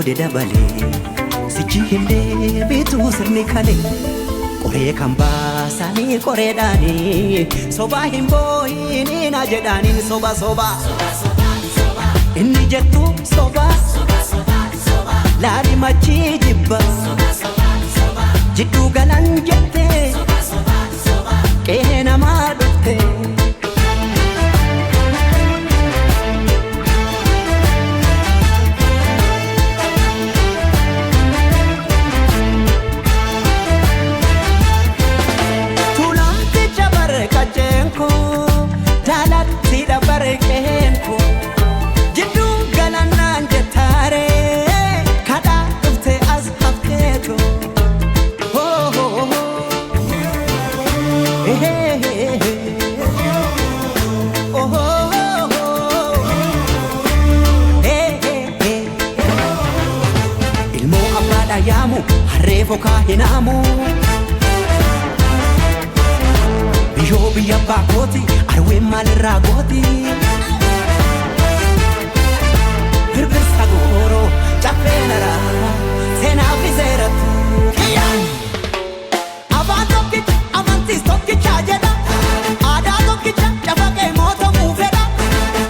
boode dabale sichi hinde bitu sirni kale Kore kan baasani koreedhaani soba hin boo'ini na jedhaani soba soba inni jettu soba laali machi jibba jiddu galan jette qe'ee namaa dhufte Yamu harreefo kaahinamu Biyoo biyya baakooti arween maalirraa gooti Birbirsa gooroo caffeenara seenaa fi seeratu Afaan tokkicha amantiis tokkicha jedha Aadaa tokkicha cafaqee mootamuu fedha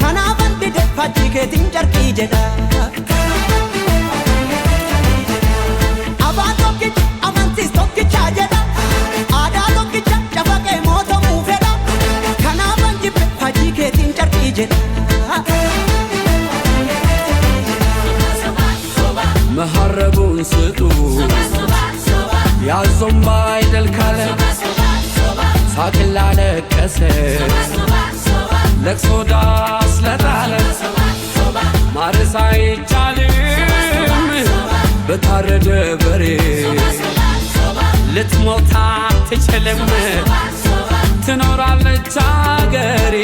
Kanaafan dide fakkii keetiin carqii jedha መሐረቡን ስጡ ያዞም ባይደል ካለ ሳቅላ ለቀሰ ለቅሶ ዳስ ለጣለ ማረስ አይቻልም በታረደ በሬ ልትሞት አትችልም ትኖራለች አገሬ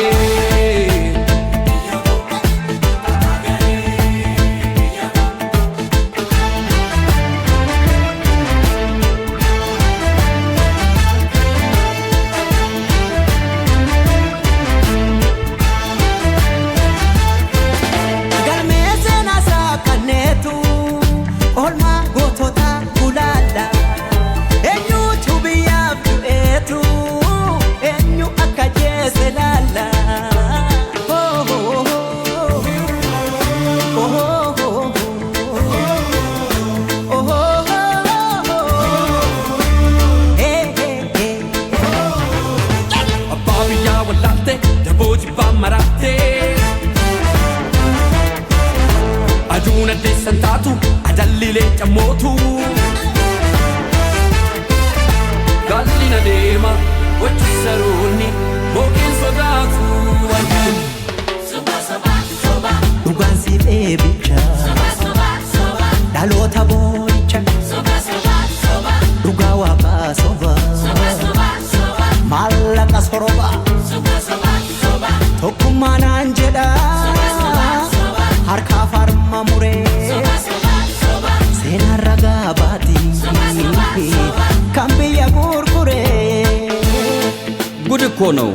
Aduna de sentatu adallile chamotu Gallina dema wachisaruni bokin sodatu Soba soba soba Dugan si bebicha Soba soba Dalota boicha Soba soba soba Duga waba soba Soba soba Malaka soroba Soba soba soba Tokkumana anjeda Harka farma mure Sena raga bati Kambiya gurgure ጉድ እኮ ነው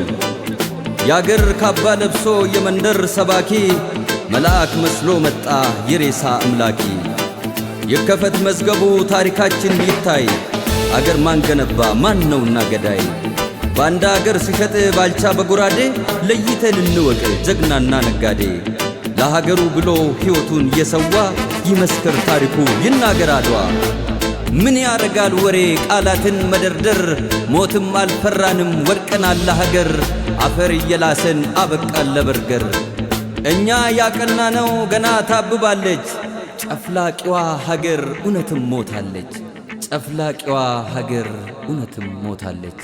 ያገር ካባ ለብሶ የመንደር ሰባኪ መልአክ መስሎ መጣ የሬሳ አምላኪ የከፈት መዝገቡ ታሪካችን ይታይ አገር ማን ገነባ ማን ነውና ገዳይ ባንዳ አገር ሲሸጥ ባልቻ በጉራዴ ለይተን እንወቅ ጀግናና ነጋዴ ለሀገሩ ብሎ ሕይወቱን የሰዋ ይመስክር ታሪኩ ይናገር አድዋ ምን ያረጋል ወሬ ቃላትን መደርደር ሞትም አልፈራንም ወድቀናል ለሀገር አፈር እየላሰን አበቃል ለበርገር እኛ ያቀናነው ገና ታብባለች ጨፍላቂዋ ሀገር እውነትም ሞታለች ጨፍላቂዋ ሀገር እውነትም ሞታለች